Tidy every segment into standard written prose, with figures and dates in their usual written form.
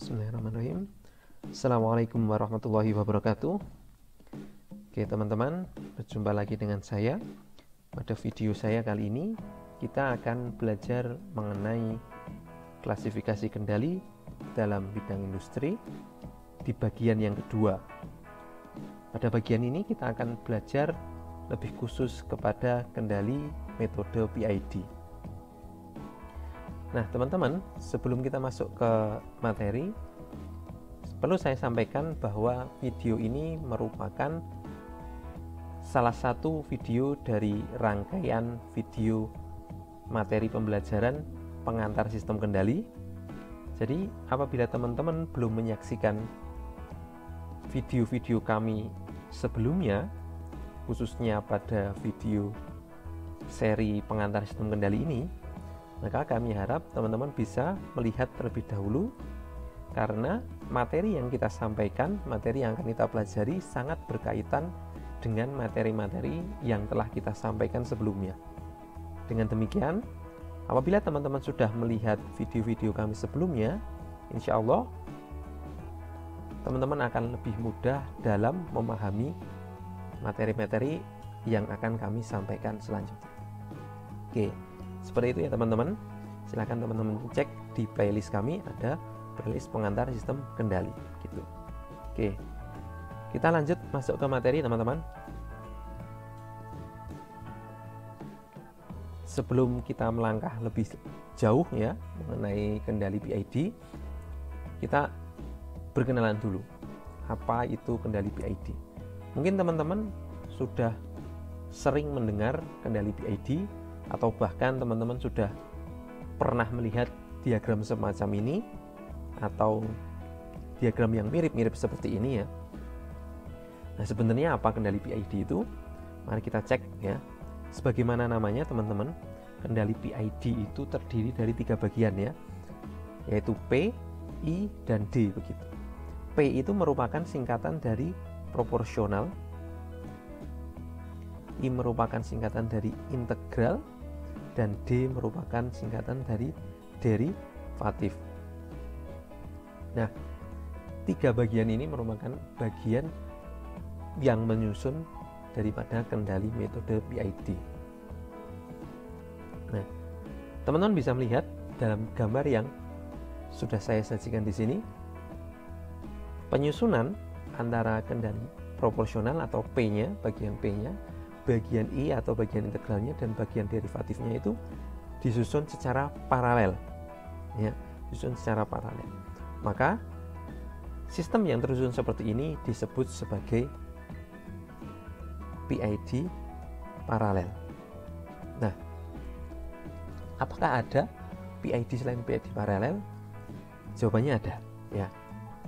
Bismillahirrahmanirrahim. Assalamualaikum warahmatullahi wabarakatuh. Oke teman-teman, berjumpa lagi dengan saya. Pada video saya kali ini kita akan belajar mengenai klasifikasi kendali dalam bidang industri di bagian yang kedua. Pada bagian ini kita akan belajar lebih khusus kepada kendali metode PID. Nah teman-teman, sebelum kita masuk ke materi, perlu saya sampaikan bahwa video ini merupakan salah satu video dari rangkaian video materi pembelajaran pengantar sistem kendali. Jadi apabila teman-teman belum menyaksikan video-video kami sebelumnya, khususnya pada video seri pengantar sistem kendali ini, maka kami harap teman-teman bisa melihat terlebih dahulu, karena materi yang kita sampaikan, materi yang akan kita pelajari sangat berkaitan dengan materi-materi yang telah kita sampaikan sebelumnya. Dengan demikian, apabila teman-teman sudah melihat video-video kami sebelumnya, insya Allah teman-teman akan lebih mudah dalam memahami materi-materi yang akan kami sampaikan selanjutnya. Oke, seperti itu ya teman-teman. Silahkan teman-teman cek di playlist kami, ada playlist pengantar sistem kendali gitu. Oke, kita lanjut masuk ke materi teman-teman. Sebelum kita melangkah lebih jauh ya mengenai kendali PID, kita berkenalan dulu apa itu kendali PID. Mungkin teman-teman sudah sering mendengar kendali PID, atau bahkan teman-teman sudah pernah melihat diagram semacam ini atau diagram yang mirip-mirip seperti ini ya. Nah, sebenarnya apa kendali PID itu? Mari kita cek ya. Sebagaimana namanya teman-teman, kendali PID itu terdiri dari 3 bagian ya, yaitu P, I, dan D begitu. P itu merupakan singkatan dari proporsional, I merupakan singkatan dari integral, dan D merupakan singkatan dari derivatif. Nah, 3 bagian ini merupakan bagian yang menyusun daripada kendali metode PID. Nah, teman-teman bisa melihat dalam gambar yang sudah saya sajikan di sini, penyusunan antara kendali proporsional atau P-nya, bagian P-nya, bagian I atau bagian integralnya, dan bagian derivatifnya itu disusun secara paralel ya, disusun secara paralel. Maka sistem yang tersusun seperti ini disebut sebagai PID paralel. Nah, apakah ada PID selain PID paralel? Jawabannya ada ya.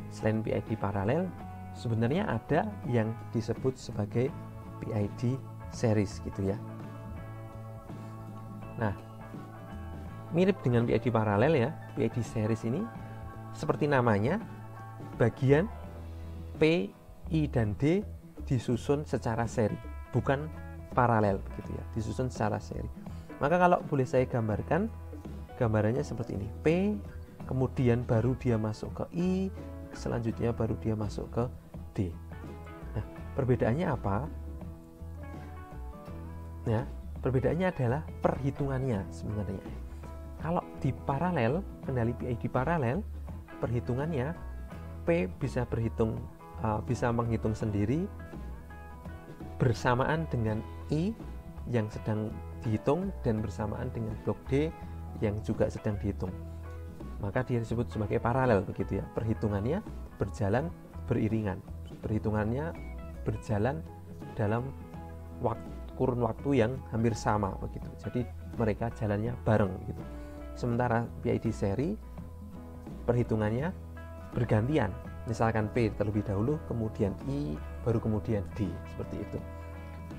Selain PID paralel, sebenarnya ada yang disebut sebagai PID series gitu ya. Nah, mirip dengan PID paralel ya, PID series ini seperti namanya, bagian P, I, dan D disusun secara seri, bukan paralel begitu ya, disusun secara seri. Maka kalau boleh saya gambarkan, gambarannya seperti ini. P, kemudian baru dia masuk ke I, selanjutnya baru dia masuk ke D. Nah, perbedaannya apa? Ya, perbedaannya adalah perhitungannya sebenarnya. Kalau di paralel, kendali PID paralel, perhitungannya P bisa bisa menghitung sendiri bersamaan dengan I yang sedang dihitung dan bersamaan dengan blok D yang juga sedang dihitung. Maka dia disebut sebagai paralel begitu ya. Perhitungannya berjalan beriringan. Perhitungannya berjalan dalam kurun waktu yang hampir sama begitu. Jadi mereka jalannya bareng gitu. Sementara PID seri perhitungannya bergantian. Misalkan P terlebih dahulu, kemudian I, baru kemudian D, seperti itu.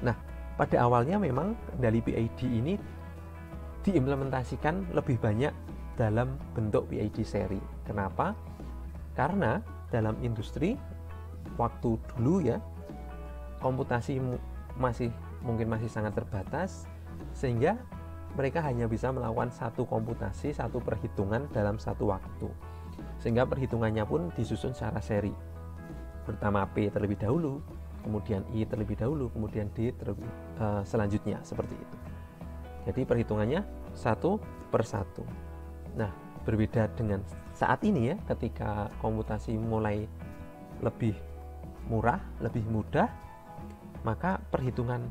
Nah, pada awalnya memang kendali PID ini diimplementasikan lebih banyak dalam bentuk PID seri. Kenapa? Karena dalam industri waktu dulu ya, komputasi mungkin masih sangat terbatas, sehingga mereka hanya bisa melakukan satu komputasi, satu perhitungan dalam satu waktu. Sehingga perhitungannya pun disusun secara seri. Pertama P terlebih dahulu, kemudian I terlebih dahulu, kemudian D selanjutnya, seperti itu. Jadi perhitungannya satu per satu. Nah, berbeda dengan saat ini ya, ketika komputasi mulai lebih murah, lebih mudah, maka perhitungan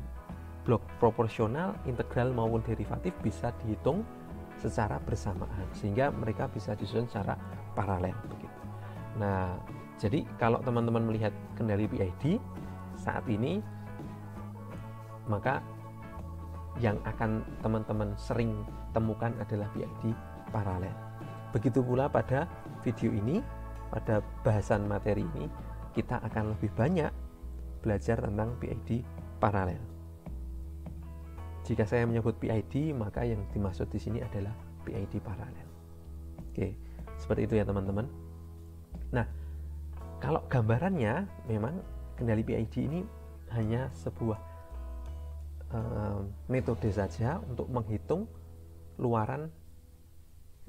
blok proporsional, integral maupun derivatif bisa dihitung secara bersamaan, sehingga mereka bisa disusun secara paralel begitu. Nah, jadi kalau teman-teman melihat kendali PID saat ini, maka yang akan teman-teman sering temukan adalah PID paralel. Begitu pula pada video ini, pada bahasan materi ini, kita akan lebih banyak belajar tentang PID paralel. Jika saya menyebut PID, maka yang dimaksud di sini adalah PID paralel. Oke, seperti itu ya teman-teman. Nah, kalau gambarannya memang kendali PID ini hanya sebuah metode saja untuk menghitung luaran,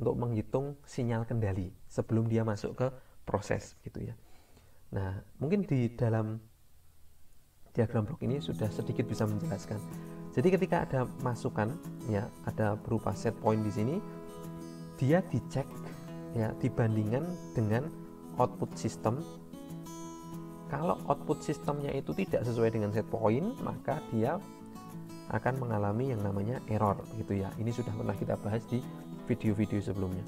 untuk menghitung sinyal kendali sebelum dia masuk ke proses gitu ya. Nah, mungkin di dalam diagram blok ini sudah sedikit bisa menjelaskan. Jadi ketika ada masukan ya, ada berupa set point di sini, dia dicek ya, dibandingkan dengan output system. Kalau output sistemnya itu tidak sesuai dengan set point, maka dia akan mengalami yang namanya error gitu ya. Ini sudah pernah kita bahas di video-video sebelumnya.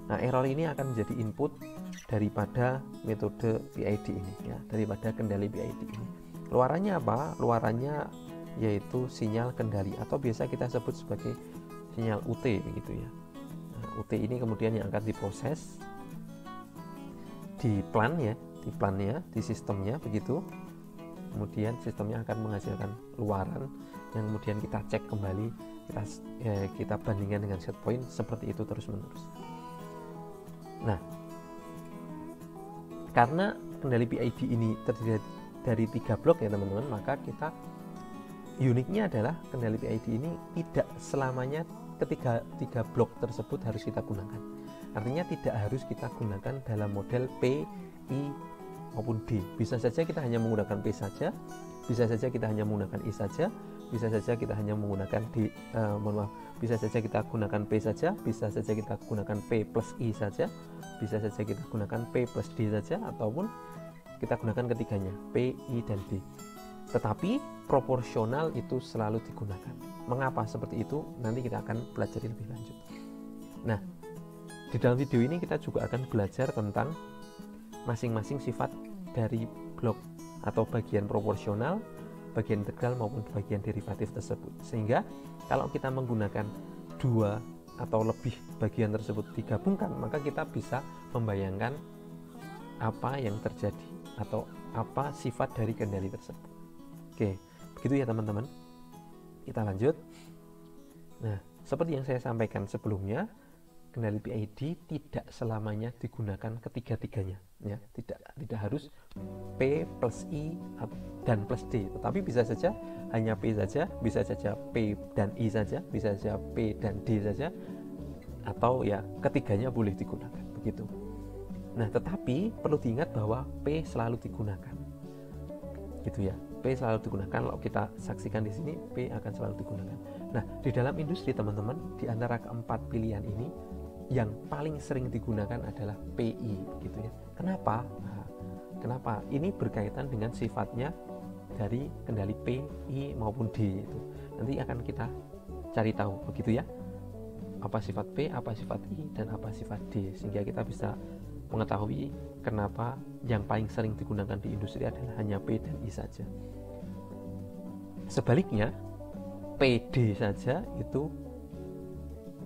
Nah, error ini akan menjadi input daripada metode PID ini ya, daripada kendali PID ini. Luarannya apa? Luarannya yaitu sinyal kendali, atau biasa kita sebut sebagai sinyal UT begitu ya. Nah, UT ini kemudian yang akan diproses di plan ya, di sistemnya begitu. Kemudian sistemnya akan menghasilkan luaran yang kemudian kita cek kembali, kita bandingkan dengan set point, seperti itu terus menerus. Nah, karena kendali PID ini terdiri dari 3 blok ya teman-teman, maka kita uniknya adalah kendali PID ini tidak selamanya ketiga blok tersebut harus kita gunakan. Artinya tidak harus kita gunakan dalam model P, I maupun D. Bisa saja kita hanya menggunakan P saja, bisa saja kita hanya menggunakan I saja, bisa saja kita hanya menggunakan bisa saja kita gunakan P saja, bisa saja kita gunakan P plus I saja, bisa saja kita gunakan P plus D saja, ataupun kita gunakan ketiganya, P, I, dan D. Tetapi proporsional itu selalu digunakan. Mengapa seperti itu? Nanti kita akan pelajari lebih lanjut. Nah, di dalam video ini kita juga akan belajar tentang masing-masing sifat dari blok atau bagian proporsional, bagian integral maupun bagian derivatif tersebut. Sehingga kalau kita menggunakan 2 atau lebih bagian tersebut digabungkan, maka kita bisa membayangkan apa yang terjadi atau apa sifat dari kendali tersebut. Oke, begitu ya teman-teman. Kita lanjut. Nah, seperti yang saya sampaikan sebelumnya, kendali PID tidak selamanya digunakan ketiga-tiganya ya. Tidak harus P plus I dan plus D, tetapi bisa saja hanya P saja, bisa saja P dan I saja, bisa saja P dan D saja, atau ya ketiganya boleh digunakan begitu. Nah, tetapi perlu diingat bahwa P selalu digunakan gitu ya. P selalu digunakan. Kalau kita saksikan di sini, P akan selalu digunakan. Nah, di dalam industri teman-teman, di antara keempat pilihan ini, yang paling sering digunakan adalah PI gitu ya. Kenapa? Nah, kenapa? Ini berkaitan dengan sifatnya dari kendali P, I maupun D itu. Nanti akan kita cari tahu begitu ya. Apa sifat P, apa sifat I, dan apa sifat D, sehingga kita bisa mengetahui kenapa yang paling sering digunakan di industri adalah hanya P dan I saja. Sebaliknya, PD saja itu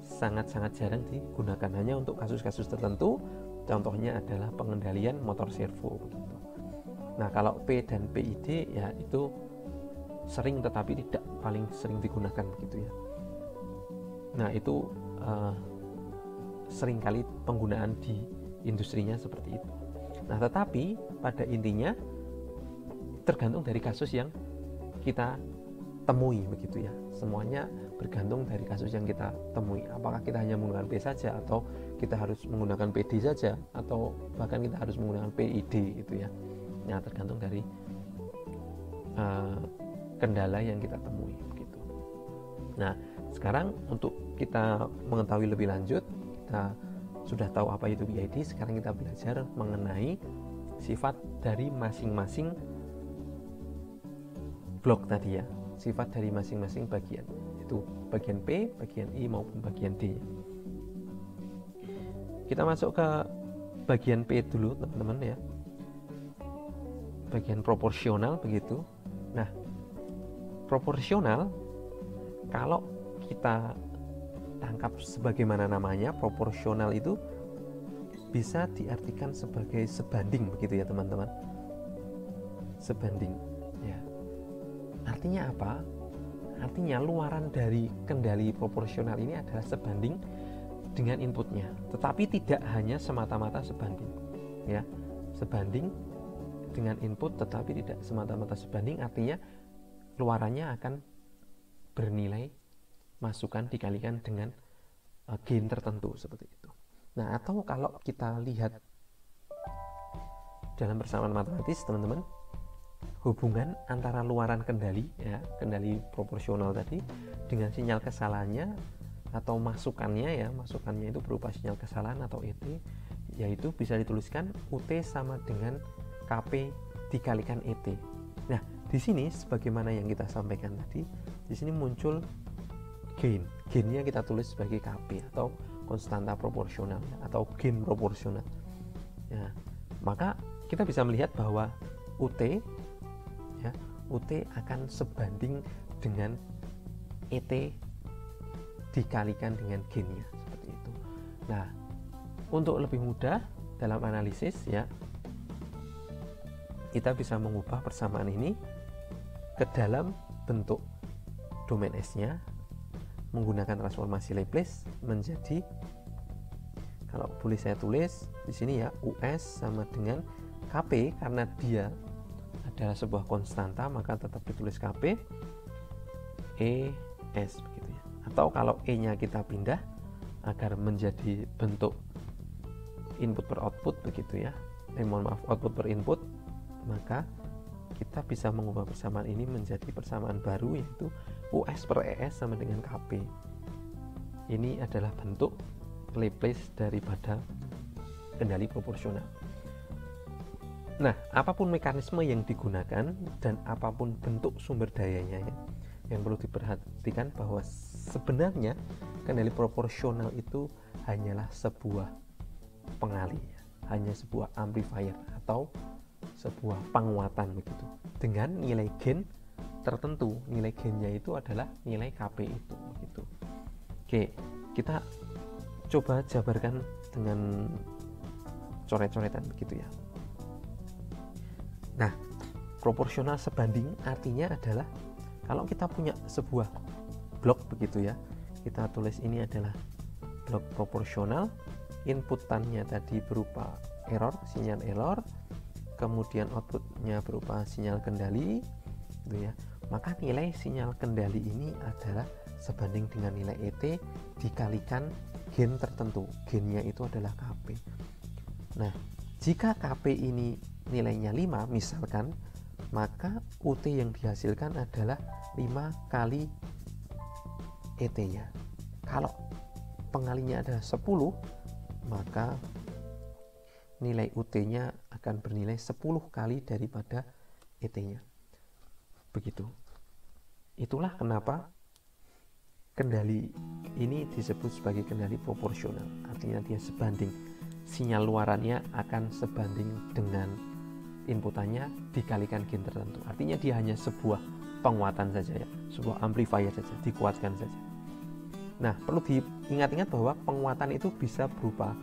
sangat-sangat jarang digunakan, hanya untuk kasus-kasus tertentu. Contohnya adalah pengendalian motor servo begitu. Nah, kalau P dan PID ya itu sering tetapi tidak paling sering digunakan begitu ya. Nah, itu seringkali penggunaan di industrinya seperti itu. Nah, tetapi pada intinya tergantung dari kasus yang kita temui begitu ya. Semuanya bergantung dari kasus yang kita temui. Apakah kita hanya menggunakan P saja, atau kita harus menggunakan PD saja, atau bahkan kita harus menggunakan PID gitu ya. Nah, tergantung dari kendala yang kita temui gitu. Nah, sekarang untuk kita mengetahui lebih lanjut, kita sudah tahu apa itu PID. Sekarang kita belajar mengenai sifat dari masing-masing blok tadi ya, sifat dari masing-masing bagian, itu bagian P, bagian I maupun bagian D. Kita masuk ke bagian P dulu teman-teman ya, bagian proporsional begitu. Nah, proporsional kalau kita tangkap sebagaimana namanya, proporsional itu bisa diartikan sebagai sebanding begitu ya teman-teman. Sebanding ya. Artinya apa? Artinya luaran dari kendali proporsional ini adalah sebanding dengan inputnya, tetapi tidak hanya semata-mata sebanding ya. Sebanding dengan input tetapi tidak semata-mata sebanding, artinya luarannya akan bernilai masukan dikalikan dengan gain tertentu seperti itu. Nah, atau kalau kita lihat dalam persamaan matematis teman-teman, hubungan antara luaran kendali ya, kendali proporsional tadi dengan sinyal kesalahannya atau masukannya ya, masukannya itu berupa sinyal kesalahan atau ET, yaitu bisa dituliskan UT sama dengan KP dikalikan ET. Nah, di sini sebagaimana yang kita sampaikan tadi, di sini muncul gain. Gainnya kita tulis sebagai KP atau konstanta proporsional atau gain proporsional. Ya, maka kita bisa melihat bahwa UT ya, UT akan sebanding dengan ET dikalikan dengan gainnya seperti itu. Nah, untuk lebih mudah dalam analisis ya, kita bisa mengubah persamaan ini ke dalam bentuk domain S-nya menggunakan transformasi Laplace menjadi, kalau boleh saya tulis di sini ya, US sama dengan KP, karena dia adalah sebuah konstanta maka tetap ditulis KP ES begitu ya. Atau kalau E-nya kita pindah agar menjadi bentuk input per output begitu ya, output per input, maka kita bisa mengubah persamaan ini menjadi persamaan baru, yaitu US per ES sama dengan KP. Ini adalah bentuk Laplace daripada kendali proporsional. Nah, apapun mekanisme yang digunakan dan apapun bentuk sumber dayanya ya, yang perlu diperhatikan bahwa sebenarnya kendali proporsional itu hanyalah sebuah pengalih, hanya sebuah amplifier atau sebuah penguatan begitu, dengan nilai gain tertentu. Nilai gainnya itu adalah nilai KP itu begitu. Oke, kita coba jabarkan dengan coret-coretan begitu ya. Nah, proporsional sebanding artinya adalah kalau kita punya sebuah blok begitu ya, kita tulis ini adalah blok proporsional, inputannya tadi berupa error, sinyal error, kemudian outputnya berupa sinyal kendali gitu ya, maka nilai sinyal kendali ini adalah sebanding dengan nilai ET dikalikan gain tertentu. Gainnya itu adalah KP. Nah, jika KP ini nilainya 5 misalkan, maka UT yang dihasilkan adalah 5 kali ET nya. Kalau pengalinya adalah 10, maka nilai UT-nya akan bernilai 10 kali daripada ET-nya. Begitu. Itulah kenapa kendali ini disebut sebagai kendali proporsional. Artinya dia sebanding. Sinyal luarannya akan sebanding dengan inputannya dikalikan gain tertentu. Artinya dia hanya sebuah penguatan saja ya, sebuah amplifier saja, dikuatkan saja. Nah, perlu diingat-ingat bahwa penguatan itu bisa berupa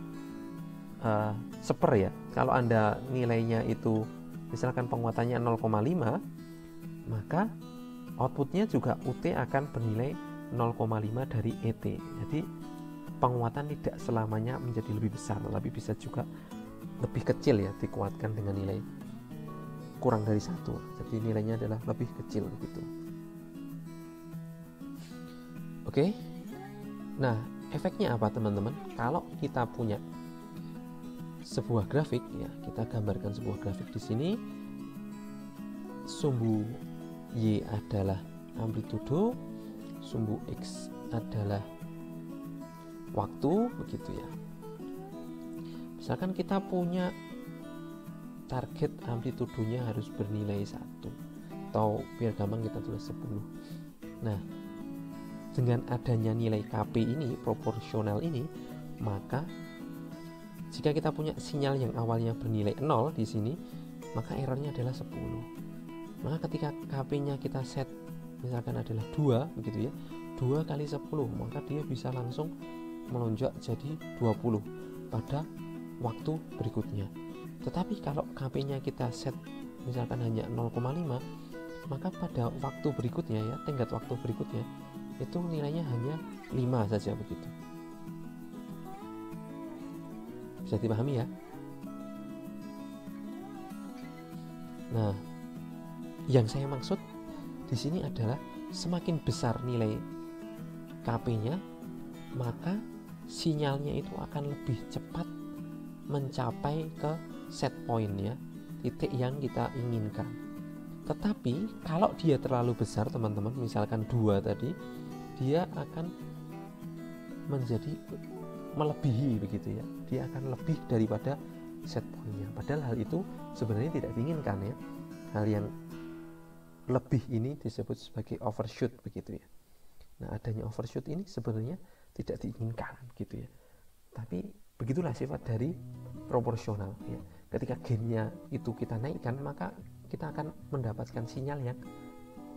seper ya. Kalau Anda nilainya itu misalkan penguatannya 0,5, maka outputnya juga UT akan bernilai 0,5 dari ET. Jadi penguatan tidak selamanya menjadi lebih besar, tapi bisa juga lebih kecil ya, dikuatkan dengan nilai kurang dari 1. Jadi nilainya adalah lebih kecil gitu. Oke. Nah, efeknya apa teman-teman? Kalau kita punya sebuah grafik ya, kita gambarkan sebuah grafik di sini. Sumbu Y adalah amplitudo, sumbu X adalah waktu, begitu ya. Misalkan kita punya target amplitudonya harus bernilai 1, atau biar gampang kita tulis 10. Nah, dengan adanya nilai KP ini, proporsional ini, maka jika kita punya sinyal yang awalnya bernilai 0 di sini, maka errornya adalah 10. Maka ketika KP-nya kita set misalkan adalah 2, begitu ya, 2 kali 10, maka dia bisa langsung melonjak jadi 20 pada waktu berikutnya. Tetapi kalau KP-nya kita set misalkan hanya 0,5, maka pada waktu berikutnya ya, tenggat waktu berikutnya itu nilainya hanya 5 saja, begitu. Bisa dipahami ya? Nah, yang saya maksud di sini adalah semakin besar nilai KP-nya, maka sinyalnya itu akan lebih cepat mencapai ke set point ya, titik yang kita inginkan. Tetapi kalau dia terlalu besar teman-teman, misalkan 2 tadi, dia akan menjadi melebihi, begitu ya. Dia akan lebih daripada set point-nya. Padahal hal itu sebenarnya tidak diinginkan ya. Hal yang lebih ini disebut sebagai overshoot, begitu ya. Nah, adanya overshoot ini sebenarnya tidak diinginkan, gitu ya. Tapi begitulah sifat dari proporsional ya. Ketika gainnya itu kita naikkan, maka kita akan mendapatkan sinyal yang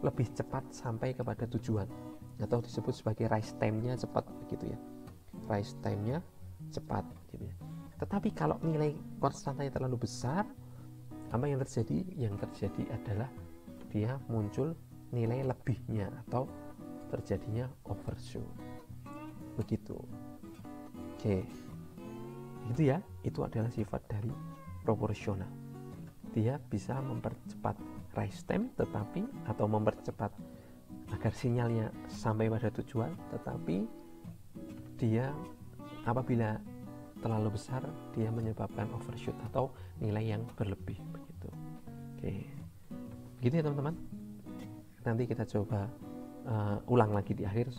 lebih cepat sampai kepada tujuan, atau disebut sebagai rise time-nya cepat, begitu ya. Rise time-nya cepat, gitu ya. Tetapi kalau nilai konstantanya terlalu besar, apa yang terjadi? Yang terjadi adalah dia muncul nilai lebihnya atau terjadinya overshoot, begitu. Oke, itu ya, itu adalah sifat dari proporsional. Dia bisa mempercepat rise time, tetapi atau mempercepat agar sinyalnya sampai pada tujuan, tetapi dia apabila terlalu besar, dia menyebabkan overshoot atau nilai yang berlebih, begitu. Oke, gitu ya teman-teman. Nanti kita coba ulang lagi di akhir,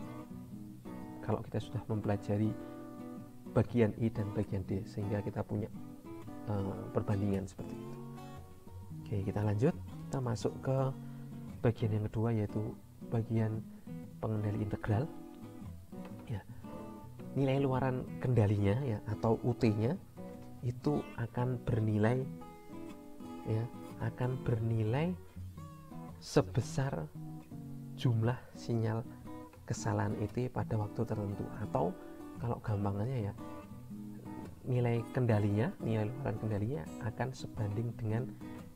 kalau kita sudah mempelajari bagian I dan bagian D, sehingga kita punya perbandingan seperti itu. Oke, kita lanjut. Kita masuk ke bagian yang kedua, yaitu bagian pengendali integral ya. Nilai luaran kendalinya ya, atau UT-nya itu akan bernilai ya, akan bernilai sebesar jumlah sinyal kesalahan ET pada waktu tertentu, atau kalau gampangannya ya, nilai kendalinya, nilai luaran kendalinya akan sebanding dengan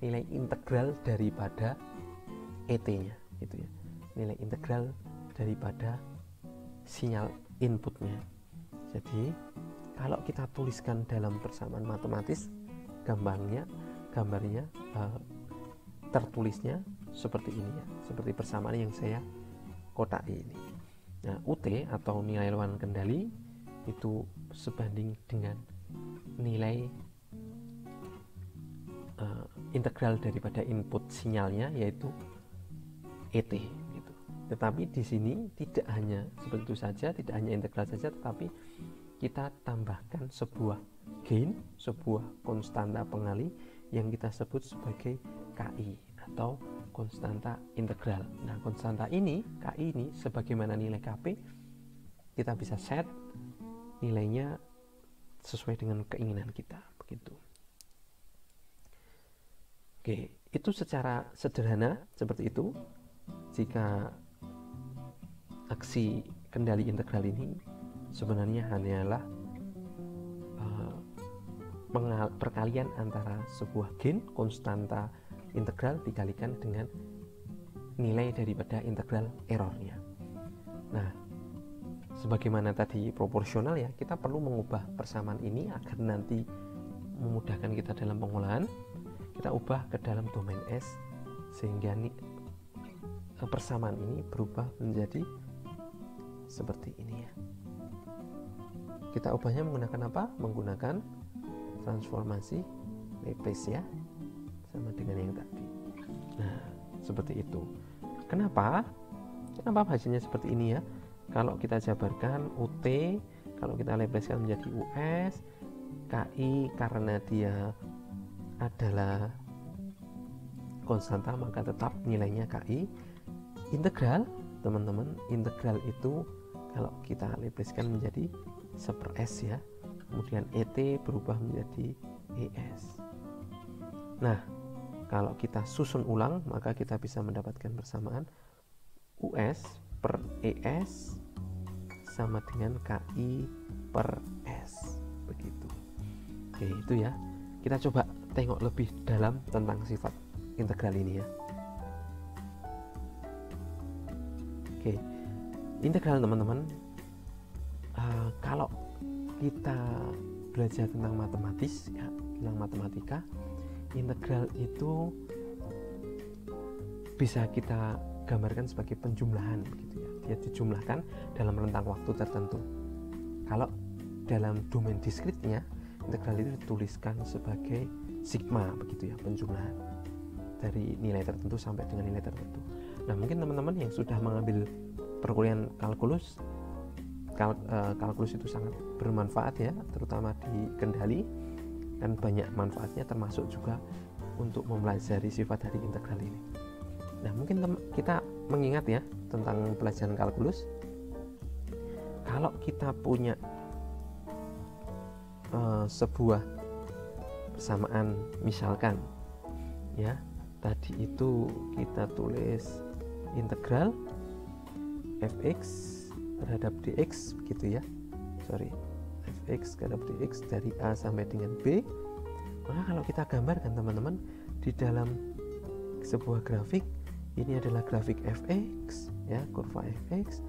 nilai integral daripada ET-nya, gitu ya. Nilai integral daripada sinyal inputnya. Jadi kalau kita tuliskan dalam persamaan matematis, gambarnya tertulisnya seperti ini ya, seperti persamaan yang saya kotaki ini. Nah, UT atau nilai luaran kendali itu sebanding dengan nilai integral daripada input sinyalnya, yaitu ET gitu. Tetapi di sini tidak hanya seperti itu saja, tidak hanya integral saja, tetapi kita tambahkan sebuah gain, sebuah konstanta pengali yang kita sebut sebagai KI atau konstanta integral. Nah, konstanta ini, KI ini, sebagaimana nilai KP, kita bisa set nilainya sesuai dengan keinginan kita, begitu. Oke, itu secara sederhana seperti itu. Jika aksi kendali integral ini sebenarnya hanyalah perkalian antara sebuah gain, konstanta integral, dikalikan dengan nilai daripada integral errornya. Nah, sebagaimana tadi proporsional ya, kita perlu mengubah persamaan ini agar nanti memudahkan kita dalam pengolahan. Kita ubah ke dalam domain S, sehingga persamaan ini berubah menjadi seperti ini ya. Kita ubahnya menggunakan apa? Menggunakan transformasi Laplace ya, sama dengan yang tadi. Nah, seperti itu. Kenapa hasilnya seperti ini ya? Kalau kita jabarkan UT, kalau kita Laplacekan menjadi US, KI karena dia adalah konstanta maka tetap nilainya KI. Integral, teman-teman, integral itu kalau kita Laplacekan menjadi 1/s ya. Kemudian ET berubah menjadi ES. Nah, kalau kita susun ulang maka kita bisa mendapatkan persamaan US per ES sama dengan KI per S. Begitu. Oke, itu ya. Kita coba tengok lebih dalam tentang sifat integral ini ya. Oke, integral teman-teman, kalau kita belajar tentang matematis ya, tentang matematika, integral itu bisa kita gambarkan sebagai penjumlahan begitu ya. Dia dijumlahkan dalam rentang waktu tertentu. Kalau dalam domain diskritnya, integral itu dituliskan sebagai sigma begitu ya, penjumlahan dari nilai tertentu sampai dengan nilai tertentu. Nah, mungkin teman-teman yang sudah mengambil perkuliahan kalkulus, kalkulus itu sangat bermanfaat ya, terutama di kendali, dan banyak manfaatnya termasuk juga untuk mempelajari sifat dari integral ini. Nah, mungkin kita mengingat ya tentang pelajaran kalkulus, kalau kita punya sebuah persamaan, misalkan ya, tadi itu kita tulis integral fx terhadap dx begitu ya, fx terhadap dx dari a sampai dengan b. Maka kalau kita gambarkan teman-teman di dalam sebuah grafik, ini adalah grafik fx ya, kurva fx.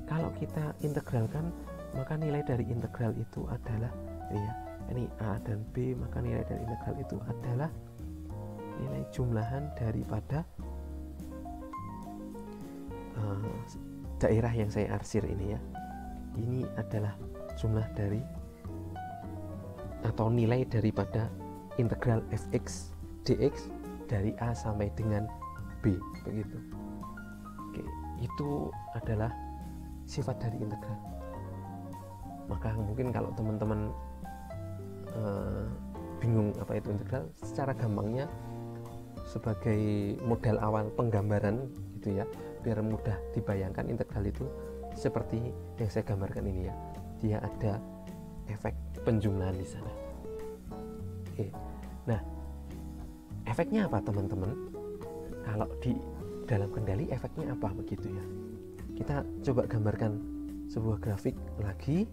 Kalau kita integralkan maka nilai dari integral itu adalah ini a dan b, maka nilai dari integral itu adalah nilai jumlahan daripada daerah yang saya arsir ini ya. Ini adalah jumlah dari atau nilai daripada integral fx dx dari a sampai dengan b begitu. Oke, itu adalah sifat dari integral. Maka mungkin kalau teman-teman bingung apa itu integral, secara gampangnya sebagai modal awal penggambaran gitu ya, biar mudah dibayangkan, integral itu seperti yang saya gambarkan ini ya. Dia ada efek penjumlahan di sana. Oke. Nah, efeknya apa teman-teman? Kalau di dalam kendali efeknya apa begitu ya? Kita coba gambarkan sebuah grafik lagi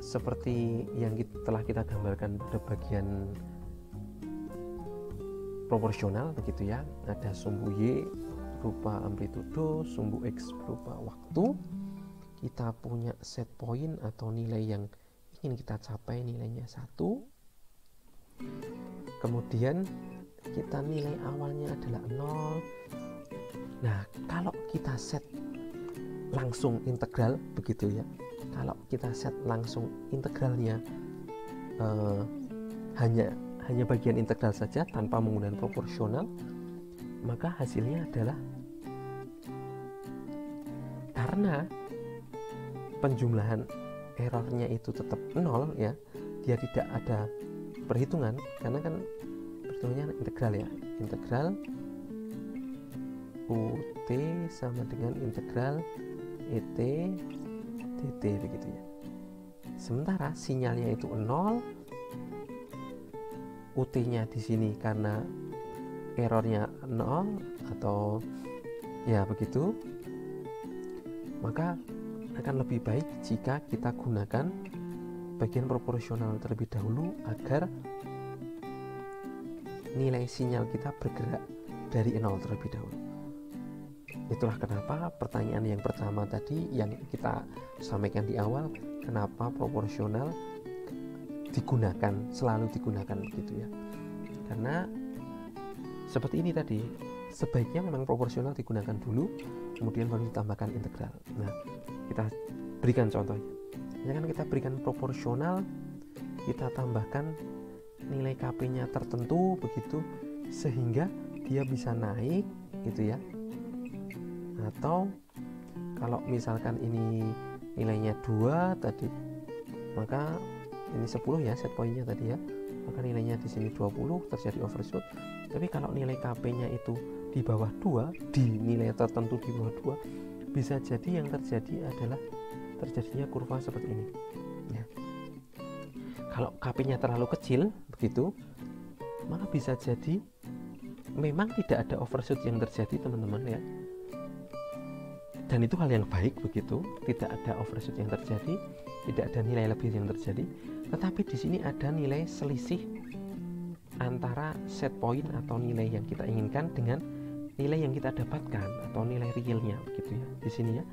seperti yang telah kita gambarkan pada bagian proporsional begitu ya. Ada sumbu Y berupa amplitudo, sumbu X berupa waktu. Kita punya set point atau nilai yang ingin kita capai, nilainya 1. Kemudian kita nilai awalnya adalah 0. Nah, kalau kita set langsung integral begitu ya, kalau kita set langsung integralnya hanya bagian integral saja tanpa menggunakan proporsional, maka hasilnya adalah, karena penjumlahan errornya itu tetap 0 ya, dia tidak ada perhitungan karena kan perhitungannya integral ya, integral UT sama dengan integral ET dt begitu ya. Sementara sinyalnya itu 0, UT-nya di sini karena errornya 0 atau ya begitu, maka akan lebih baik jika kita gunakan bagian proporsional terlebih dahulu agar nilai sinyal kita bergerak dari 0 terlebih dahulu. Itulah kenapa pertanyaan yang pertama tadi yang kita sampaikan di awal, kenapa proporsional selalu digunakan begitu ya. Karena seperti ini tadi, sebaiknya memang proporsional digunakan dulu kemudian baru ditambahkan integral. Nah, kita berikan contohnya. Ya kan, kita berikan proporsional, kita tambahkan nilai KP-nya tertentu begitu sehingga dia bisa naik gitu ya. Atau kalau misalkan ini nilainya 2 tadi, maka ini 10 ya set poinnya tadi ya, maka nilainya di sini 20, terjadi overshoot. Tapi kalau nilai KP-nya itu di bawah 2, di nilai tertentu di bawah 2, bisa jadi yang terjadi adalah terjadinya kurva seperti ini ya. Kalau KP-nya terlalu kecil begitu, maka bisa jadi memang tidak ada overshoot yang terjadi teman-teman ya, dan itu hal yang baik begitu, tidak ada overshoot yang terjadi, tidak ada nilai lebih yang terjadi. Tetapi di sini ada nilai selisih antara set point atau nilai yang kita inginkan dengan nilai yang kita dapatkan atau nilai realnya begitu ya. Di sini ya,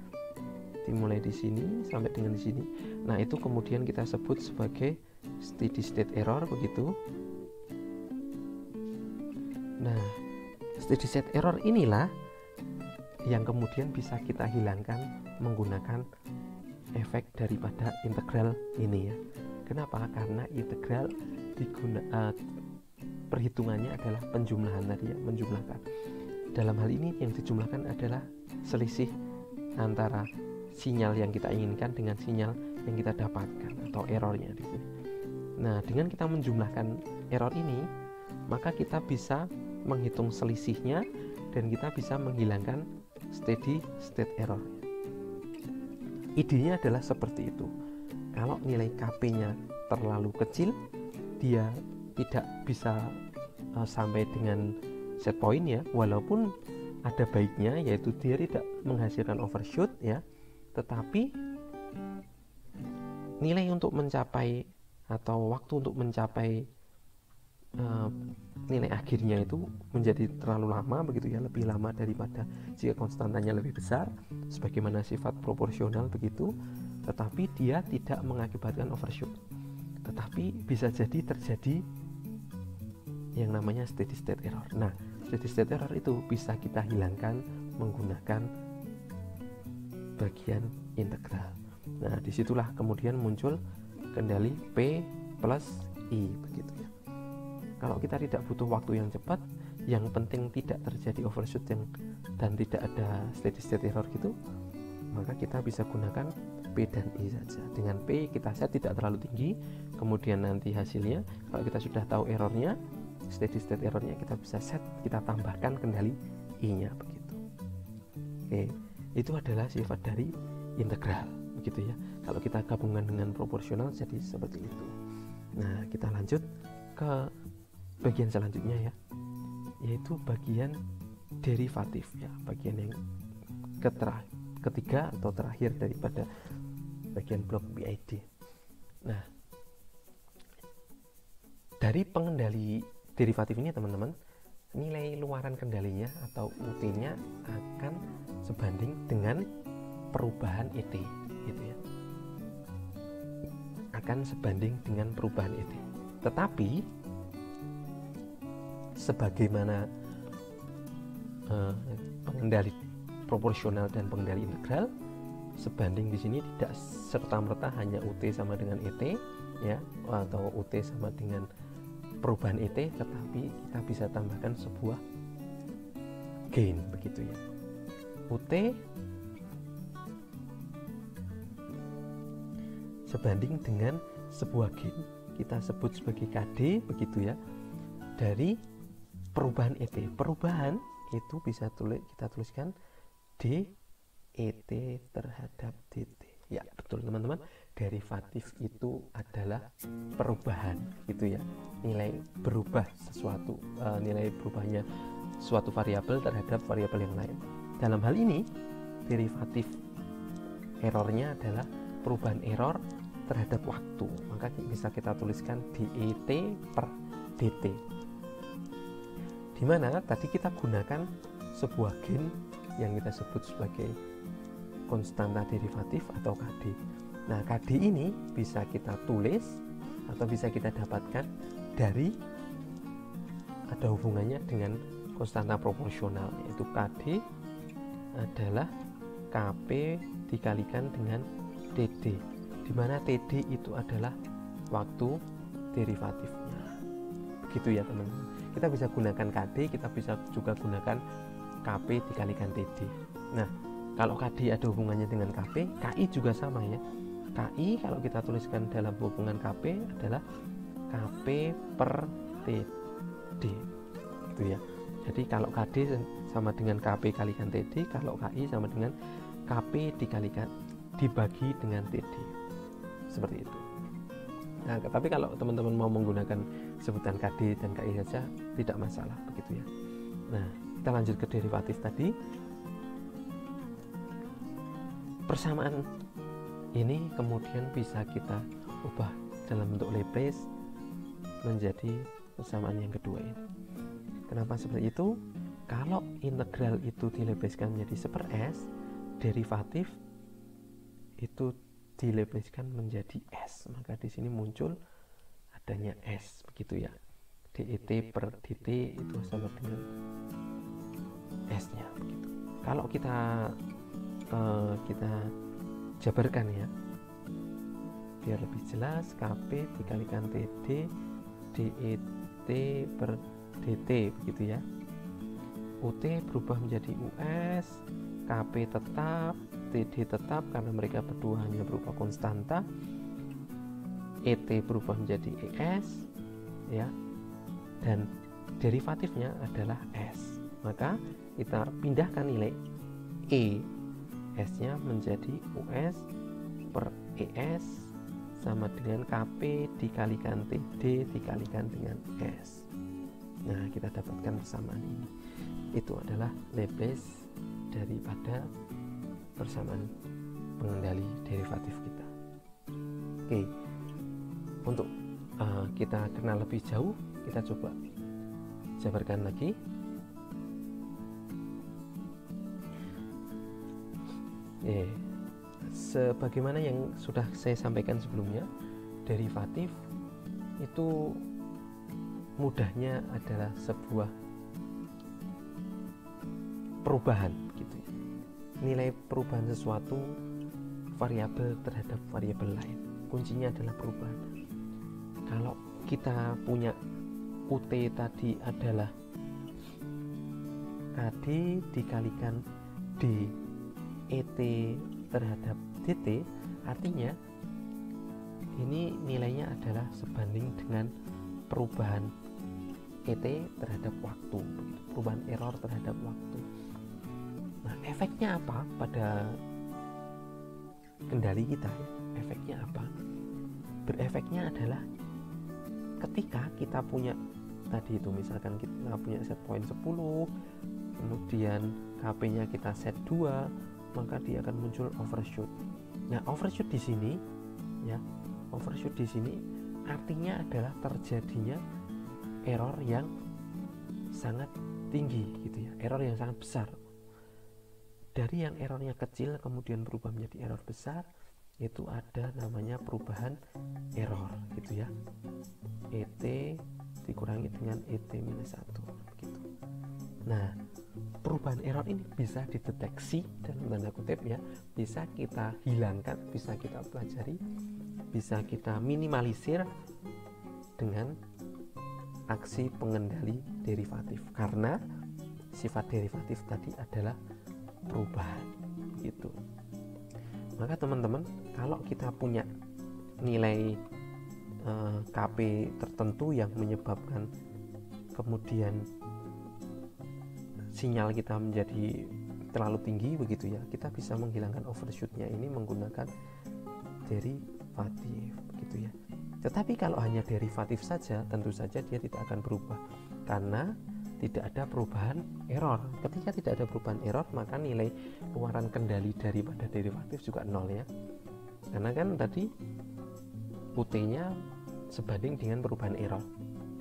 dimulai di sini sampai dengan di sini. Nah, itu kemudian kita sebut sebagai steady state error begitu. Nah, steady state error inilah yang kemudian bisa kita hilangkan menggunakan efek daripada integral ini ya. Kenapa? Karena integral perhitungannya adalah penjumlahan tadi ya, menjumlahkan. Dalam hal ini yang dijumlahkan adalah selisih antara sinyal yang kita inginkan dengan sinyal yang kita dapatkan atau errornya di sini. Nah, dengan kita menjumlahkan error ini, maka kita bisa menghitung selisihnya dan kita bisa menghilangkan steady state error. Idenya adalah seperti itu. Kalau nilai KP-nya terlalu kecil, dia tidak bisa sampai dengan set point ya, walaupun ada baiknya yaitu dia tidak menghasilkan overshoot ya, tetapi nilai untuk mencapai atau waktu untuk mencapai nilai akhirnya itu menjadi terlalu lama begitu ya, lebih lama daripada jika konstantanya lebih besar sebagaimana sifat proporsional begitu, tetapi dia tidak mengakibatkan overshoot. Tetapi bisa jadi terjadi yang namanya steady state error. Nah, steady state error itu bisa kita hilangkan menggunakan bagian integral. Nah, disitulah kemudian muncul kendali P plus I begitu ya. Kalau kita tidak butuh waktu yang cepat, yang penting tidak terjadi overshoot dan tidak ada steady state error gitu, maka kita bisa gunakan P dan I saja. Dengan P kita set tidak terlalu tinggi, kemudian nanti hasilnya kalau kita sudah tahu errornya, steady state errornya, kita bisa set, kita tambahkan kendali I-nya begitu. Oke, itu adalah sifat dari integral begitu ya. Kalau kita gabungkan dengan proporsional jadi seperti itu. Nah, kita lanjut ke bagian selanjutnya ya, yaitu bagian derivatif ya, bagian yang ketiga atau terakhir daripada bagian blok PID. Nah, dari pengendali derivatif ini teman-teman, nilai luaran kendalinya atau UT-nya akan sebanding dengan perubahan ET gitu ya, akan sebanding dengan perubahan ET. Tetapi sebagaimana pengendali proporsional dan pengendali integral, sebanding di sini tidak serta-merta hanya UT sama dengan ET ya, atau UT sama dengan perubahan ET, tetapi kita bisa tambahkan sebuah gain begitu ya. UT sebanding dengan sebuah gain, kita sebut sebagai KD begitu ya, dari perubahan ET. Perubahan itu bisa kita tuliskan DET terhadap DT. Ya, betul teman-teman. Derivatif itu adalah perubahan gitu ya. Nilai berubah sesuatu, nilai berubahnya suatu variabel terhadap variabel yang lain. Dalam hal ini, derivatif errornya adalah perubahan error terhadap waktu. Maka bisa kita tuliskan DET per DT. Di mana tadi kita gunakan sebuah gain yang kita sebut sebagai konstanta derivatif atau KD. Nah, KD ini bisa kita tulis atau bisa kita dapatkan dari ada hubungannya dengan konstanta proporsional, yaitu KD adalah KP dikalikan dengan TD, di mana TD itu adalah waktu derivatifnya. Begitu ya teman-teman. Kita bisa gunakan KD, kita bisa juga gunakan KP dikalikan TD. Nah, kalau KD ada hubungannya dengan KP, KI juga sama ya. KI kalau kita tuliskan dalam hubungan KP adalah KP per TD. Itu ya. Jadi kalau KD sama dengan KP kalikan TD, kalau KI sama dengan KP dibagi dengan TD. Seperti itu. Nah, tapi kalau teman-teman mau menggunakan sebutan KD dan KI saja tidak masalah, begitu ya. Nah, kita lanjut ke derivatif tadi. Persamaan ini kemudian bisa kita ubah dalam bentuk Laplace menjadi persamaan yang kedua ini. Kenapa seperti itu? Kalau integral itu dilaplacekan menjadi 1/s, derivatif itu dilaplacekan menjadi s, maka di sini muncul adanya s, begitu ya. Det per dt itu sama dengan s-nya, begitu. Kalau kita jabarkan ya, biar lebih jelas, KP dikalikan TD det per dt, begitu ya. UT berubah menjadi US, KP tetap, TD tetap karena mereka berdua hanya berupa konstanta. ET berubah menjadi ES ya. Dan derivatifnya adalah S. Maka kita pindahkan nilai E S-nya menjadi US per ES sama dengan KP dikalikan TD dikalikan dengan S. Nah, kita dapatkan persamaan ini. Itu adalah Laplace daripada persamaan pengendali derivatif kita. Oke, untuk kita kenal lebih jauh, kita coba jabarkan lagi. Sebagaimana yang sudah saya sampaikan sebelumnya, derivatif itu mudahnya adalah sebuah perubahan, gitu ya. Nilai perubahan sesuatu variabel terhadap variabel lain. Kuncinya adalah perubahan. Kalau kita punya UT tadi adalah KD dikalikan D ET terhadap DT, artinya ini nilainya adalah sebanding dengan perubahan ET terhadap waktu, perubahan error terhadap waktu. Nah, efeknya apa pada kendali kita ya? Efeknya apa? Berefeknya adalah ketika kita punya tadi itu, misalkan kita punya set point 10, kemudian KP-nya kita set 2, maka dia akan muncul overshoot. Nah, overshoot di sini ya, overshoot di sini artinya adalah terjadinya error yang sangat tinggi, gitu ya, error yang sangat besar. Dari yang errornya kecil kemudian berubah menjadi error besar, itu ada namanya perubahan error, gitu ya. ET dikurangi dengan ET minus 1, gitu. Nah, perubahan error ini bisa dideteksi dalam tanda kutip ya, bisa kita hilangkan, bisa kita pelajari, bisa kita minimalisir dengan aksi pengendali derivatif, karena sifat derivatif tadi adalah perubahan, gitu. Maka teman-teman, kalau kita punya nilai KP tertentu yang menyebabkan kemudian sinyal kita menjadi terlalu tinggi, begitu ya, kita bisa menghilangkan overshootnya ini menggunakan derivatif, begitu ya. Tetapi kalau hanya derivatif saja, tentu saja dia tidak akan berubah karena tidak ada perubahan error. Ketika tidak ada perubahan error, maka nilai keluaran kendali daripada derivatif juga nol ya. Karena kan tadi UT-nya sebanding dengan perubahan error.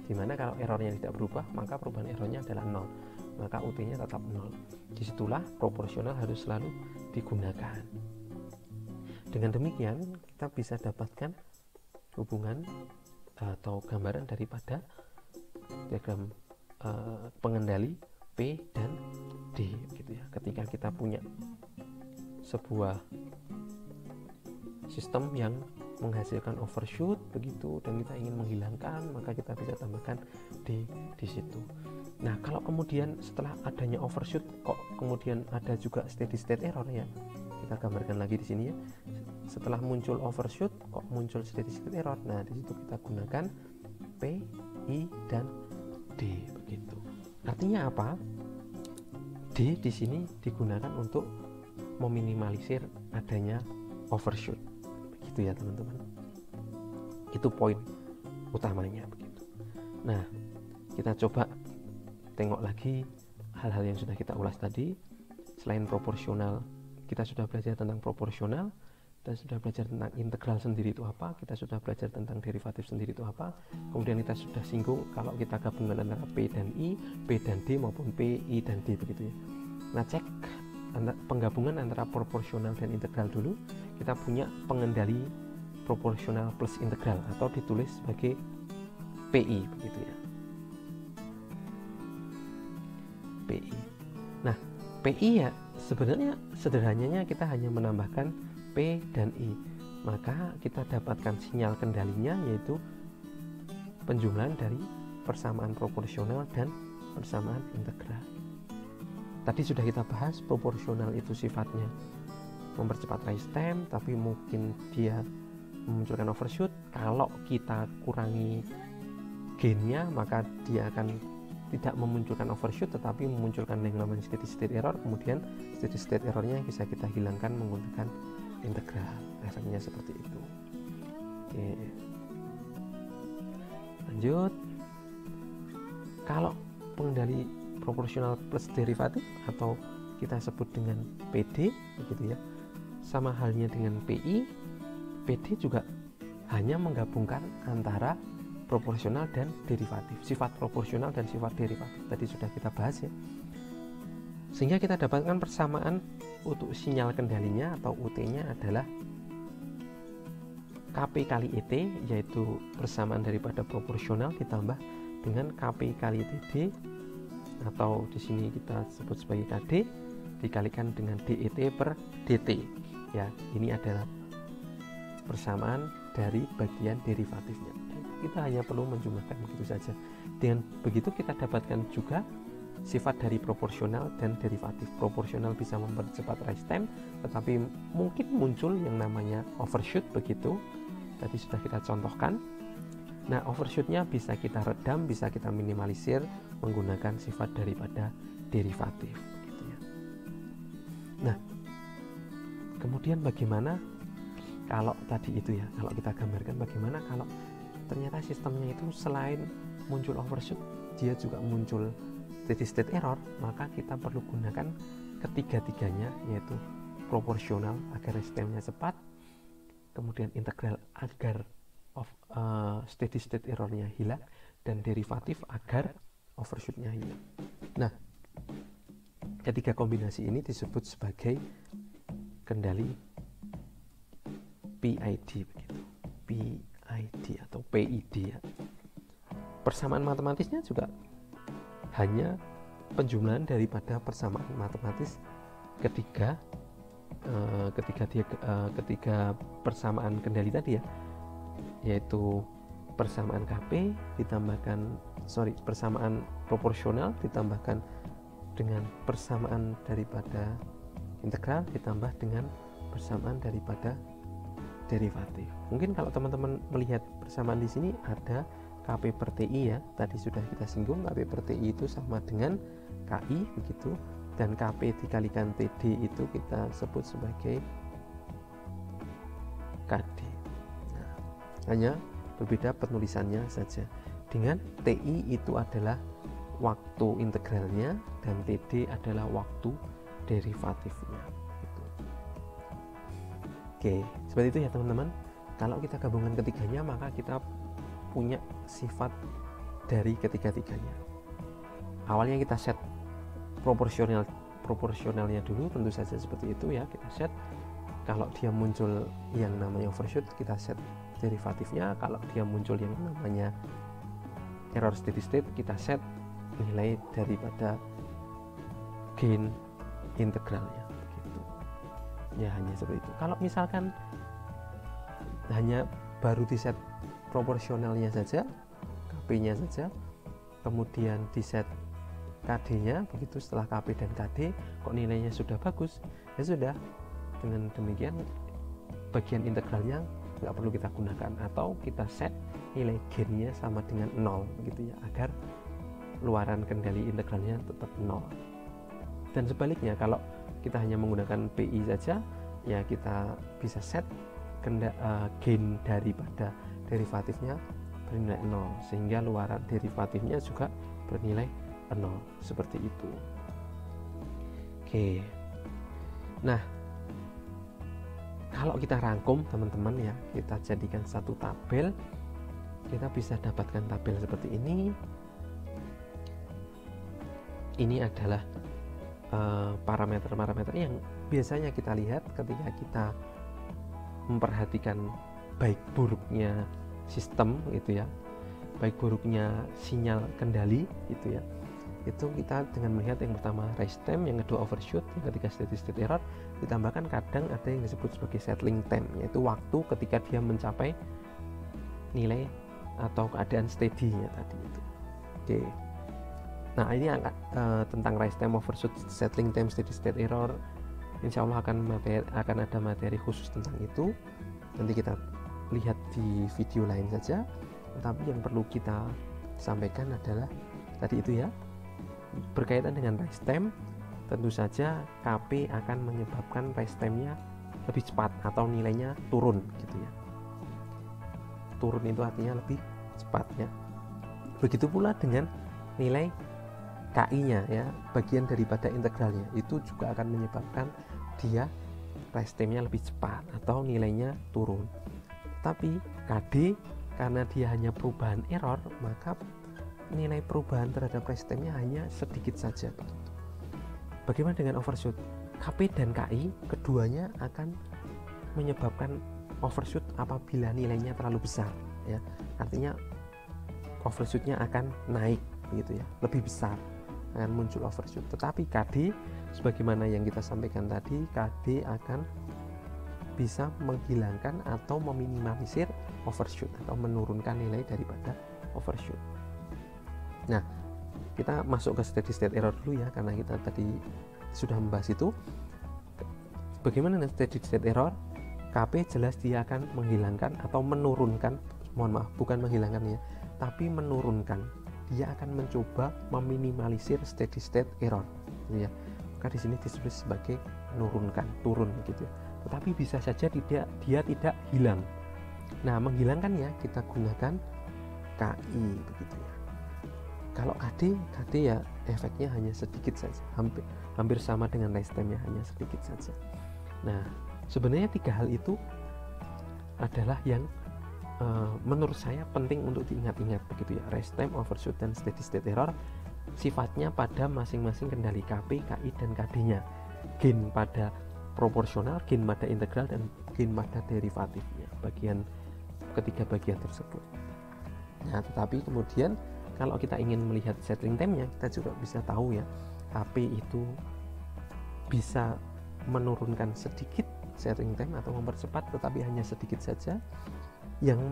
Dimana kalau errornya tidak berubah, maka perubahan errornya adalah nol. Maka UT-nya tetap nol. Disitulah proporsional harus selalu digunakan. Dengan demikian, kita bisa dapatkan hubungan atau gambaran daripada diagram pengendali P dan D gitu ya. Ketika kita punya sebuah sistem yang menghasilkan overshoot begitu dan kita ingin menghilangkan, maka kita bisa tambahkan D di situ. Nah, kalau kemudian setelah adanya overshoot kok kemudian ada juga steady state error ya. Kita gambarkan lagi di sini ya. Setelah muncul overshoot kok muncul steady state error. Nah, di situ kita gunakan P, I dan D begitu. Artinya apa? D di sini digunakan untuk meminimalisir adanya overshoot. Begitu ya, teman-teman. Itu poin utamanya begitu. Nah, kita coba tengok lagi hal-hal yang sudah kita ulas tadi. Selain proporsional, kita sudah belajar tentang proporsional, kita sudah belajar tentang integral sendiri itu apa, kita sudah belajar tentang derivatif sendiri itu apa, kemudian kita sudah singgung kalau kita gabungan antara P dan I, P dan D maupun P, I dan D begitu ya. Nah, cek penggabungan antara proporsional dan integral dulu. Kita punya pengendali proporsional plus integral atau ditulis sebagai PI begitu ya. PI. Nah, PI ya sebenarnya sederhananya kita hanya menambahkan P dan I. Maka kita dapatkan sinyal kendalinya yaitu penjumlahan dari persamaan proporsional dan persamaan integral. Tadi sudah kita bahas proporsional itu sifatnya mempercepat rise time, tapi mungkin dia memunculkan overshoot. Kalau kita kurangi gainnya, maka dia akan tidak memunculkan overshoot tetapi memunculkan yang namanya steady state error. Kemudian steady state errornya bisa kita hilangkan menggunakan integral. Efeknya seperti itu. Oke, lanjut. Kalau pengendali proporsional plus derivatif atau kita sebut dengan PD begitu ya, sama halnya dengan PI, PD juga hanya menggabungkan antara proporsional dan derivatif, sifat proporsional dan sifat derivatif tadi sudah kita bahas ya, sehingga kita dapatkan persamaan untuk sinyal kendalinya atau UT-nya adalah KP kali ET, yaitu persamaan daripada proporsional ditambah dengan KP kali TD atau di sini kita sebut sebagai KD dikalikan dengan DET per DT ya. Ini adalah persamaan dari bagian derivatifnya. Kita hanya perlu menjumlahkan begitu saja. Dengan begitu kita dapatkan juga sifat dari proporsional dan derivatif. Proporsional bisa mempercepat rise time, tetapi mungkin muncul yang namanya overshoot begitu. Tadi sudah kita contohkan. Nah, overshootnya bisa kita redam, bisa kita minimalisir menggunakan sifat daripada derivatif gitu ya. Nah, kemudian bagaimana kalau tadi itu ya, kalau kita gambarkan bagaimana kalau ternyata sistemnya itu selain muncul overshoot, dia juga muncul steady state error, maka kita perlu gunakan ketiga-tiganya, yaitu proporsional agar resistenya cepat, kemudian integral agar steady state errornya hilang, dan derivatif agar overshootnya hilang. Nah, ketiga kombinasi ini disebut sebagai kendali PID begitu. PID atau PID ya. Persamaan matematisnya juga hanya penjumlahan daripada persamaan matematis ketiga persamaan kendali tadi ya, yaitu persamaan KP persamaan proporsional ditambahkan dengan persamaan daripada integral ditambah dengan persamaan daripada derivatif. Mungkin kalau teman-teman melihat persamaan di sini ada KP per TI ya, tadi sudah kita singgung KP per TI itu sama dengan KI begitu, dan KP dikalikan TD itu kita sebut sebagai KD. Nah, hanya berbeda penulisannya saja. Dengan TI itu adalah waktu integralnya dan TD adalah waktu derivatifnya gitu. Oke, seperti itu ya teman-teman. Kalau kita gabungan ketiganya maka kita punya sifat dari ketiga-tiganya. Awalnya kita set proporsionalnya dulu, tentu saja seperti itu ya, kita set. Kalau dia muncul yang namanya overshoot, kita set derivatifnya. Kalau dia muncul yang namanya error steady state, kita set nilai daripada gain integralnya begitu. Ya hanya seperti itu. Kalau misalkan hanya baru di set proporsionalnya saja, KP-nya saja, kemudian di set KD-nya, begitu setelah KP dan KD kok nilainya sudah bagus, ya sudah, dengan demikian bagian integralnya nggak perlu kita gunakan, atau kita set nilai gain-nya sama dengan 0 begitu ya, agar luaran kendali integralnya tetap 0. Dan sebaliknya, kalau kita hanya menggunakan PI saja, ya kita bisa set gain daripada derivatifnya bernilai 0, sehingga luaran derivatifnya juga bernilai 0, seperti itu. Oke. Nah, kalau kita rangkum teman-teman ya, kita jadikan satu tabel, kita bisa dapatkan tabel seperti ini. Ini adalah parameter-parameter yang biasanya kita lihat ketika kita memperhatikan baik buruknya sistem gitu ya, baik buruknya sinyal kendali gitu ya. Itu kita dengan melihat yang pertama race time, yang kedua overshoot, yang ketiga steady state error, ditambahkan kadang ada yang disebut sebagai settling time, yaitu waktu ketika dia mencapai nilai atau keadaan steady-nya tadi itu. Oke. Nah, ini tentang race time, overshoot, settling time, steady state error. Insya Allah akan ada materi khusus tentang itu. Nanti kita lihat di video lain saja. Tapi yang perlu kita sampaikan adalah tadi itu ya, berkaitan dengan race time, tentu saja KP akan menyebabkan race time-nya lebih cepat atau nilainya turun gitu ya. Turun itu artinya lebih cepat ya. Begitu pula dengan nilai KI-nya ya, bagian daripada integralnya, itu juga akan menyebabkan dia race time-nya lebih cepat atau nilainya turun. Tapi KD, karena dia hanya perubahan error, maka nilai perubahan terhadap race time-nya hanya sedikit saja begitu. Bagaimana dengan overshoot? KP dan KI keduanya akan menyebabkan overshoot apabila nilainya terlalu besar ya. Artinya overshoot-nya akan naik begitu ya, lebih besar, akan muncul overshoot. Tetapi KD, sebagaimana yang kita sampaikan tadi, KD akan bisa menghilangkan atau meminimalisir overshoot atau menurunkan nilai daripada overshoot. Nah, kita masuk ke steady state error dulu ya, karena kita tadi sudah membahas itu. Bagaimana dengan steady state error? KP jelas dia akan menghilangkan atau menurunkan, mohon maaf, bukan menghilangkan ya, tapi menurunkan. Dia akan mencoba meminimalisir steady state error ya. Maka di sini disebut sebagai menurunkan, turun gitu ya. Tetapi bisa saja dia tidak hilang. Nah, menghilangkannya kita gunakan KI begitu ya. Kalau KD ya efeknya hanya sedikit saja, hampir sama dengan race time-nya, hanya sedikit saja. Nah, sebenarnya tiga hal itu adalah yang menurut saya penting untuk diingat-ingat begitu ya. Race time, overshoot, dan steady state error sifatnya pada masing-masing kendali KP, KI, dan KD-nya. Gain pada proporsional, gain pada integral, dan gain pada derivatifnya, ketiga bagian tersebut. Nah, tetapi kemudian kalau kita ingin melihat settling time-nya, kita juga bisa tahu ya, KP itu bisa menurunkan sedikit settling time atau mempercepat, tetapi hanya sedikit saja. Yang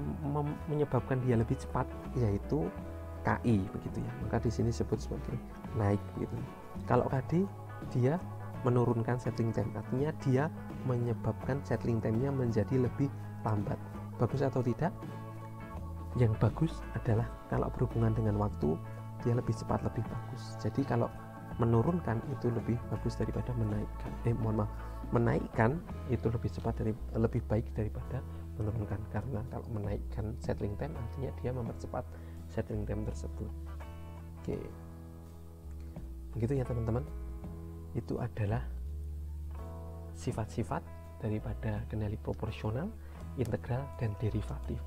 menyebabkan dia lebih cepat yaitu KI begitu ya. Maka di sini disebut sebagai naik gitu. Kalau KD dia menurunkan settling time, artinya dia menyebabkan settling time-nya menjadi lebih lambat. Bagus atau tidak? Yang bagus adalah kalau berhubungan dengan waktu, dia lebih cepat, lebih bagus. Jadi kalau menurunkan itu lebih bagus daripada menaikkan. Menaikkan itu lebih baik daripada menurunkan, karena kalau menaikkan settling time artinya dia mempercepat settling time tersebut. Oke, begitu ya teman-teman. Itu adalah sifat-sifat daripada kendali proporsional, integral, dan derivatif.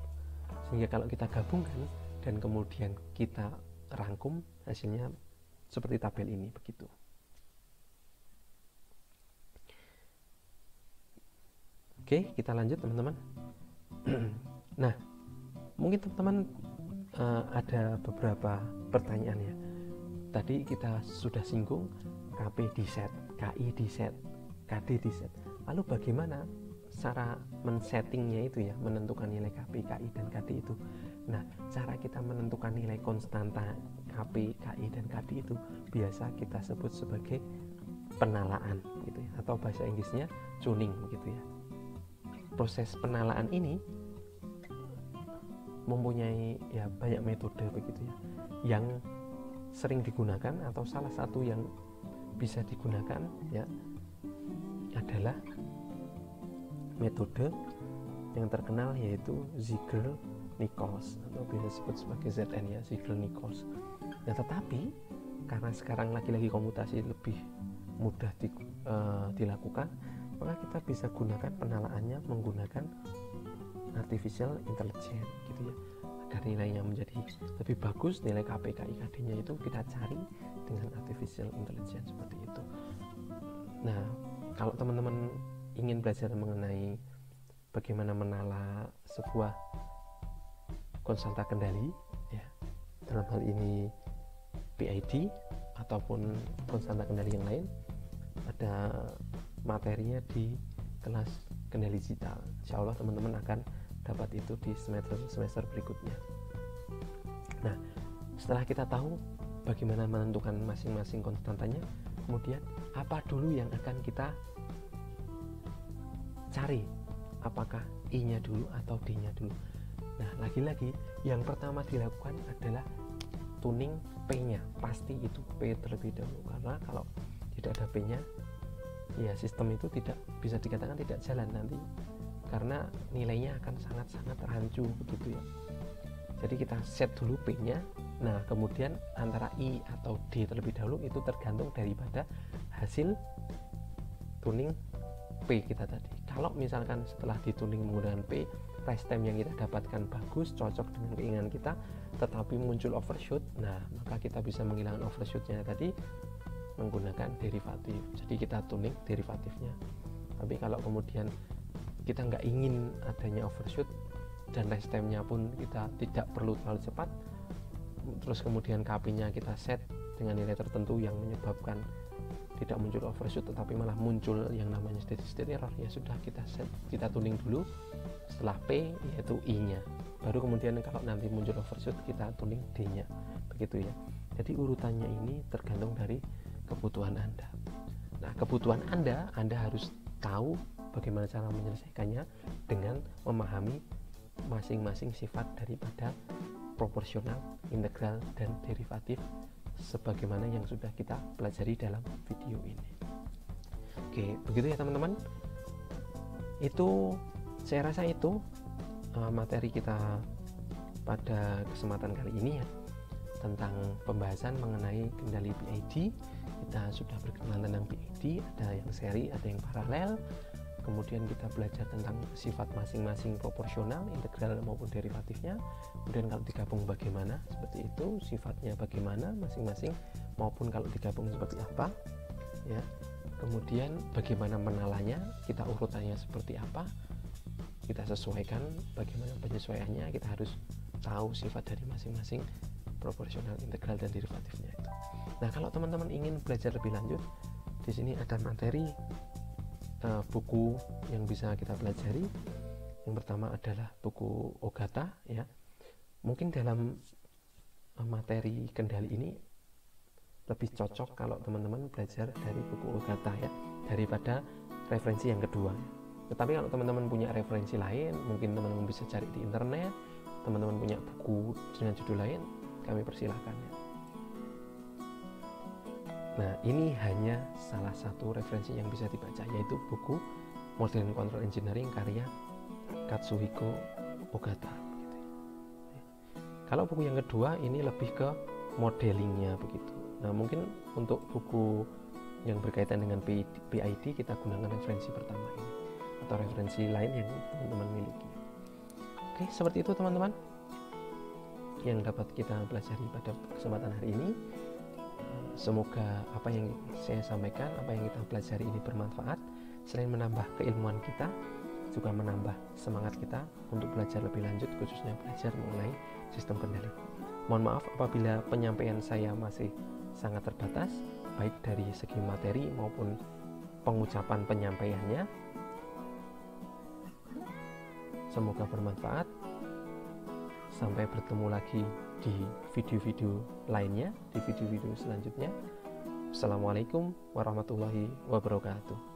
Sehingga kalau kita gabungkan dan kemudian kita rangkum, hasilnya seperti tabel ini begitu. Oke, kita lanjut teman-teman. Nah, mungkin teman-teman ada beberapa pertanyaan ya. Tadi kita sudah singgung KP di set, KI di set, KD di set. Lalu bagaimana cara men-settingnya itu ya, menentukan nilai KP, KI, dan KD itu. Nah, cara kita menentukan nilai konstanta KP, KI, dan KD itu biasa kita sebut sebagai penalaan gitu ya, atau bahasa Inggrisnya tuning gitu ya. Proses penalaan ini mempunyai ya banyak metode begitu ya. Yang sering digunakan atau salah satu yang bisa digunakan ya adalah metode yang terkenal, yaitu Ziegler-Nichols atau bisa disebut sebagai ZN ya, Ziegler-Nichols. Nah, tetapi karena sekarang lagi-lagi komputasi lebih mudah dilakukan, maka kita bisa gunakan penalaannya menggunakan artificial intelligence gitu ya. Agar nilainya menjadi lebih bagus, nilai KP, KI, KD-nya itu kita cari dengan artificial intelligence seperti itu. Nah, kalau teman-teman ingin belajar mengenai bagaimana menala sebuah konstanta kendali ya, dalam hal ini PID ataupun konstanta kendali yang lain, ada materinya di kelas kendali digital. Insya Allah teman-teman akan dapat itu di semester berikutnya. Nah, setelah kita tahu bagaimana menentukan masing-masing konstantanya, kemudian apa dulu yang akan kita cari, apakah I-nya dulu atau D-nya dulu. Nah, lagi-lagi yang pertama dilakukan adalah tuning P-nya. Pasti itu P terlebih dahulu, karena kalau tidak ada P-nya ya sistem itu tidak bisa dikatakan tidak jalan nanti, karena nilainya akan sangat-sangat rancu begitu ya. Jadi kita set dulu P-nya. Nah, kemudian antara I atau D terlebih dahulu itu tergantung daripada hasil tuning P kita tadi. Kalau misalkan setelah dituning menggunakan P, rest time yang kita dapatkan bagus, cocok dengan keinginan kita, tetapi muncul overshoot, nah maka kita bisa menghilangkan overshootnya tadi menggunakan derivatif. Jadi kita tuning derivatifnya. Tapi kalau kemudian kita nggak ingin adanya overshoot dan rest time-nya pun kita tidak perlu terlalu cepat, terus kemudian KP-nya kita set dengan nilai tertentu yang menyebabkan tidak muncul overshoot tetapi malah muncul yang namanya steady state error, ya sudah kita set, kita tuning dulu setelah P yaitu I-nya, baru kemudian kalau nanti muncul overshoot kita tuning D-nya, begitu ya. Jadi urutannya ini tergantung dari kebutuhan Anda. Nah, kebutuhan Anda harus tahu bagaimana cara menyelesaikannya dengan memahami masing-masing sifat daripada proporsional, integral, dan derivatif sebagaimana yang sudah kita pelajari dalam video ini. Oke, begitu ya teman-teman. Itu saya rasa itu materi kita pada kesempatan kali ini ya, tentang pembahasan mengenai kendali PID. Kita sudah berkenalan tentang PID, ada yang seri, ada yang paralel. Kemudian kita belajar tentang sifat masing-masing proporsional, integral maupun derivatifnya. Kemudian kalau digabung bagaimana, seperti itu, sifatnya bagaimana masing-masing, maupun kalau digabung seperti apa ya. Kemudian bagaimana menalanya, kita urutannya seperti apa, kita sesuaikan bagaimana penyesuaiannya, kita harus tahu sifat dari masing-masing proporsional, integral, dan derivatifnya itu. Nah, kalau teman-teman ingin belajar lebih lanjut, di sini ada materi buku yang bisa kita pelajari. Yang pertama adalah buku Ogata ya. Mungkin dalam materi kendali ini lebih cocok kalau teman-teman belajar dari buku Ogata ya, daripada referensi yang kedua. Tetapi kalau teman-teman punya referensi lain, mungkin teman-teman bisa cari di internet, teman-teman punya buku dengan judul lain, kami persilahkan ya. Nah, ini hanya salah satu referensi yang bisa dibaca, yaitu buku Modern Control Engineering karya Katsuhiko Ogata. Kalau buku yang kedua ini lebih ke modelingnya begitu. Nah, mungkin untuk buku yang berkaitan dengan PID kita gunakan referensi pertama ini atau referensi lain yang teman-teman miliki. Oke, seperti itu teman-teman yang dapat kita pelajari pada kesempatan hari ini. Semoga apa yang saya sampaikan, apa yang kita pelajari ini bermanfaat. Selain menambah keilmuan kita, juga menambah semangat kita untuk belajar lebih lanjut, khususnya belajar mengenai sistem kendali. Mohon maaf apabila penyampaian saya masih sangat terbatas. baik dari segi materi maupun pengucapan penyampaiannya. Semoga bermanfaat. Sampai bertemu lagi di video-video lainnya, di video-video selanjutnya. Assalamualaikum warahmatullahi wabarakatuh.